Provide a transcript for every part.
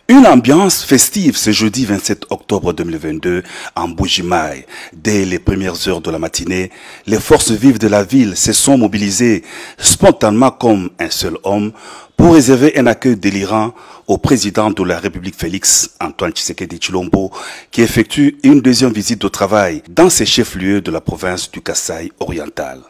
Une ambiance festive ce jeudi 27 octobre 2022 en Mbuji-Mayi. Dès les premières heures de la matinée, les forces vives de la ville se sont mobilisées spontanément comme un seul homme pour réserver un accueil délirant au président de la République Félix Antoine Tshisekedi Tshilombo qui effectue une deuxième visite de travail dans ses chefs-lieux de la province du Kasaï oriental.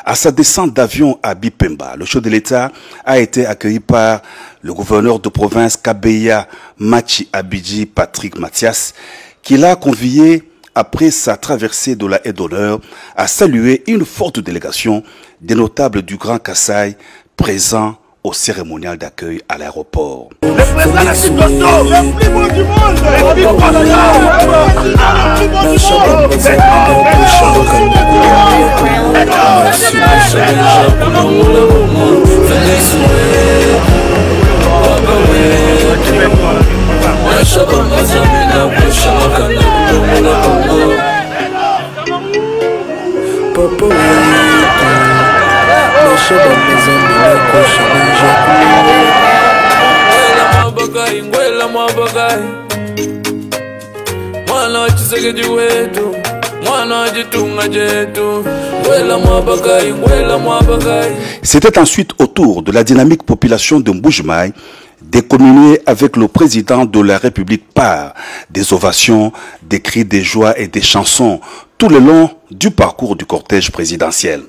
À sa descente d'avion à Bipemba, le chef de l'État a été accueilli par le gouverneur de province Kabeya Machi Abidji Patrick Mathias, qui l'a convié après sa traversée de la haie d'honneur à saluer une forte délégation des notables du Grand Kasaï présents au cérémonial d'accueil à l'aéroport. Le président de la Chine-Costo, le plus beau du monde, le plus beau du C'était ensuite au tour de la dynamique population de Mbuji-Mayi de communier avec le président de la République par des ovations, des cris de joie et des chansons tout le long du parcours du cortège présidentiel.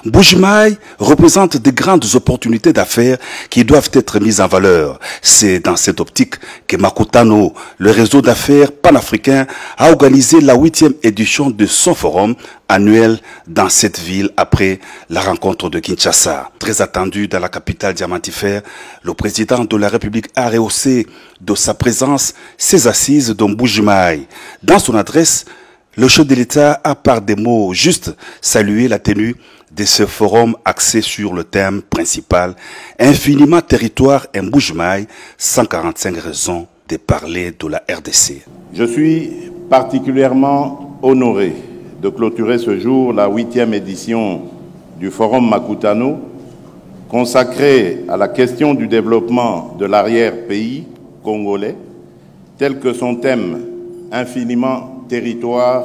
Mbuji-Mayi représente de grandes opportunités d'affaires qui doivent être mises en valeur. C'est dans cette optique que Makutano, le réseau d'affaires panafricain, a organisé la 8e édition de son forum annuel dans cette ville après la rencontre de Kinshasa. Très attendu dans la capitale diamantifère, le président de la République a rehaussé de sa présence ses assises de Mbuji-Mayi. Dans son adresse, le chef de l'État a par des mots justes salué la tenue de ce forum axé sur le thème principal « Infiniment territoire et Mbuji-Mayi, 145 raisons de parler de la RDC ». Je suis particulièrement honoré de clôturer ce jour la 8e édition du Forum Makutano consacré à la question du développement de l'arrière-pays congolais tel que son thème « Infiniment territoire »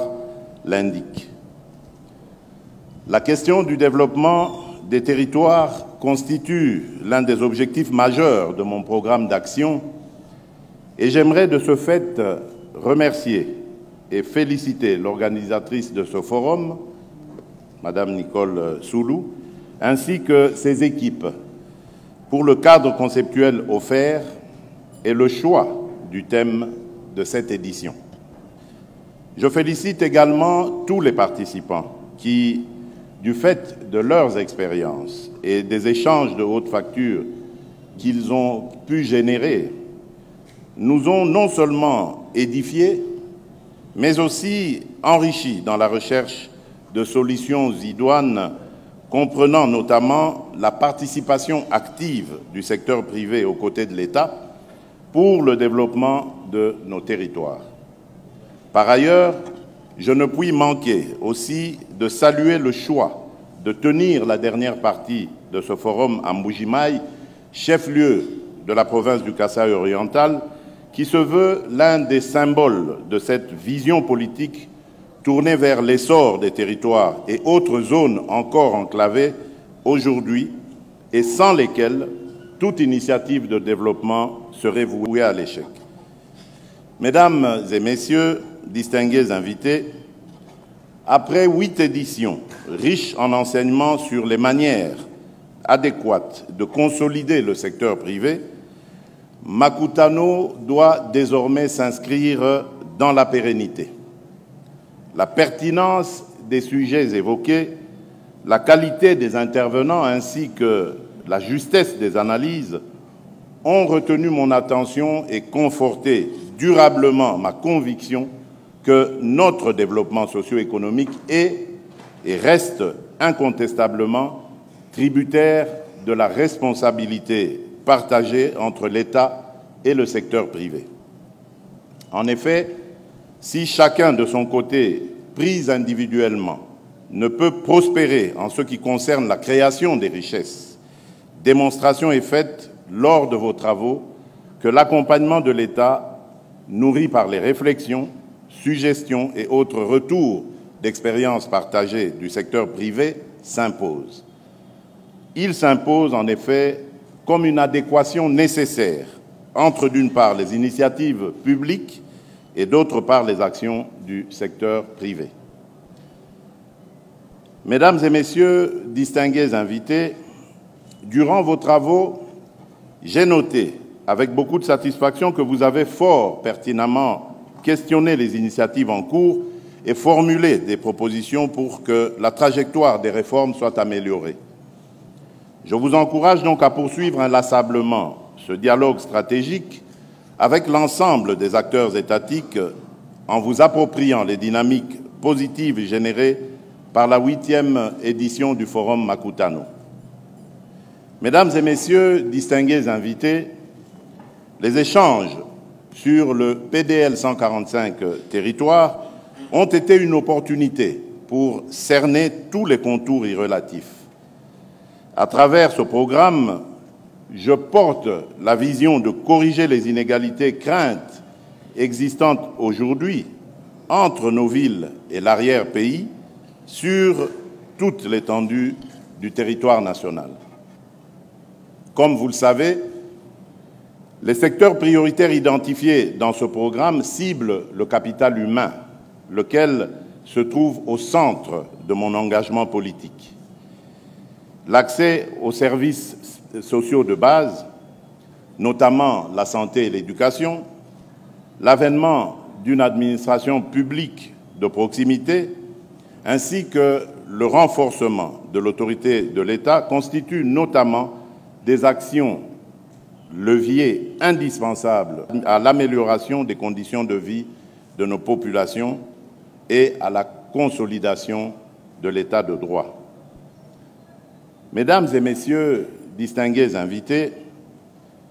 l'indique. La question du développement des territoires constitue l'un des objectifs majeurs de mon programme d'action et j'aimerais de ce fait remercier et féliciter l'organisatrice de ce forum, Madame Nicole Soulou, ainsi que ses équipes pour le cadre conceptuel offert et le choix du thème de cette édition. Je félicite également tous les participants qui, du fait de leurs expériences et des échanges de haute facture qu'ils ont pu générer, nous ont non seulement édifiés, mais aussi enrichis dans la recherche de solutions idoines, comprenant notamment la participation active du secteur privé aux côtés de l'État pour le développement de nos territoires. Par ailleurs, je ne puis manquer aussi de saluer le choix de tenir la dernière partie de ce forum à Mbuji-Mayi, chef-lieu de la province du Kasaï oriental, qui se veut l'un des symboles de cette vision politique tournée vers l'essor des territoires et autres zones encore enclavées aujourd'hui et sans lesquelles toute initiative de développement serait vouée à l'échec. Mesdames et messieurs, distingués invités, après 8 éditions riches en enseignements sur les manières adéquates de consolider le secteur privé, Makutano doit désormais s'inscrire dans la pérennité. La pertinence des sujets évoqués, la qualité des intervenants ainsi que la justesse des analyses ont retenu mon attention et conforté durablement ma conviction que notre développement socio-économique est et reste incontestablement tributaire de la responsabilité partagée entre l'État et le secteur privé. En effet, si chacun de son côté, pris individuellement, ne peut prospérer en ce qui concerne la création des richesses, démonstration est faite lors de vos travaux que l'accompagnement de l'État, nourri par les réflexions, suggestions et autres retours d'expériences partagées du secteur privé, s'impose. Il s'impose en effet comme une adéquation nécessaire entre d'une part les initiatives publiques et d'autre part les actions du secteur privé. Mesdames et messieurs, distingués invités, durant vos travaux, j'ai noté avec beaucoup de satisfaction que vous avez fort pertinemment questionné les initiatives en cours et formulé des propositions pour que la trajectoire des réformes soit améliorée. Je vous encourage donc à poursuivre inlassablement ce dialogue stratégique avec l'ensemble des acteurs étatiques en vous appropriant les dynamiques positives générées par la 8e édition du Forum Makutano. Mesdames et messieurs, distingués invités, les échanges sur le PDL 145 territoires ont été une opportunité pour cerner tous les contours y relatifs. À travers ce programme, je porte la vision de corriger les inégalités craintes existantes aujourd'hui entre nos villes et l'arrière-pays sur toute l'étendue du territoire national. Comme vous le savez, les secteurs prioritaires identifiés dans ce programme ciblent le capital humain, lequel se trouve au centre de mon engagement politique. L'accès aux services sociaux de base, notamment la santé et l'éducation, l'avènement d'une administration publique de proximité, ainsi que le renforcement de l'autorité de l'État constituent notamment des actions leviers indispensables à l'amélioration des conditions de vie de nos populations et à la consolidation de l'État de droit. Mesdames et messieurs, distingués invités,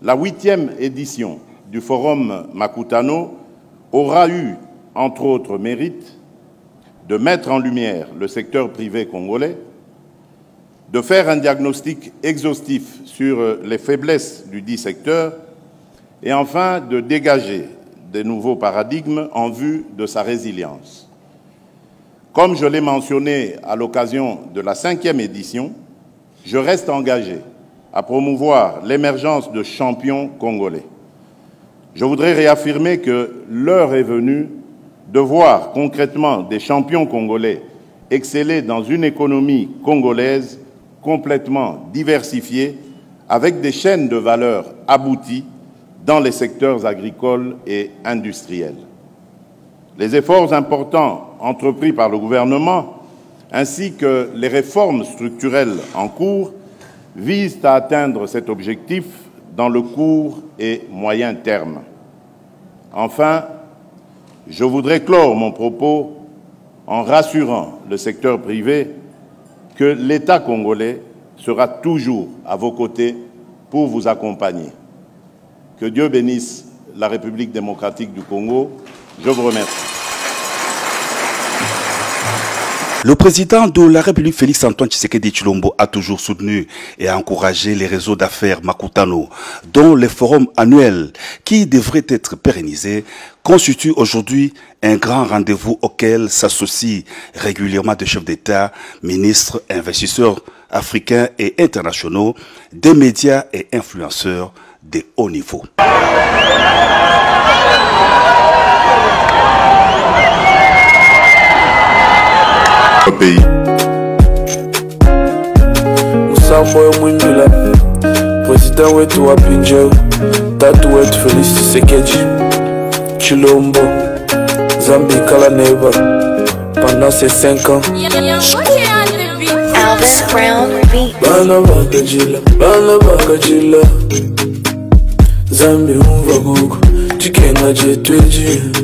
la 8e édition du Forum Makutano aura eu, entre autres mérites, de mettre en lumière le secteur privé congolais, de faire un diagnostic exhaustif sur les faiblesses du dit secteur et enfin de dégager de nouveaux paradigmes en vue de sa résilience. Comme je l'ai mentionné à l'occasion de la 5e édition, je reste engagé à promouvoir l'émergence de champions congolais. Je voudrais réaffirmer que l'heure est venue de voir concrètement des champions congolais exceller dans une économie congolaise complètement diversifiée avec des chaînes de valeur abouties dans les secteurs agricoles et industriels. Les efforts importants entrepris par le gouvernement ainsi que les réformes structurelles en cours visent à atteindre cet objectif dans le court et moyen terme. Enfin, je voudrais clore mon propos en rassurant le secteur privé que l'État congolais sera toujours à vos côtés pour vous accompagner. Que Dieu bénisse la République démocratique du Congo. Je vous remercie. Le président de la République, Félix-Antoine Tshisekedi Tshilombo, a toujours soutenu et encouragé les réseaux d'affaires Makutano, dont les forums annuels, qui devraient être pérennisés, constituent aujourd'hui un grand rendez-vous auquel s'associent régulièrement des chefs d'État, ministres, investisseurs africains et internationaux, des médias et influenceurs de haut niveau. Pays. Musambo Mwindula, président wetu wa Pinjeo, tatu wetu Félix Tshisekedi Tshilombo, Zambi kala neva pendant ces 5 ans. Bana bakajila, Zambi umva gugu, chikenga jetweji.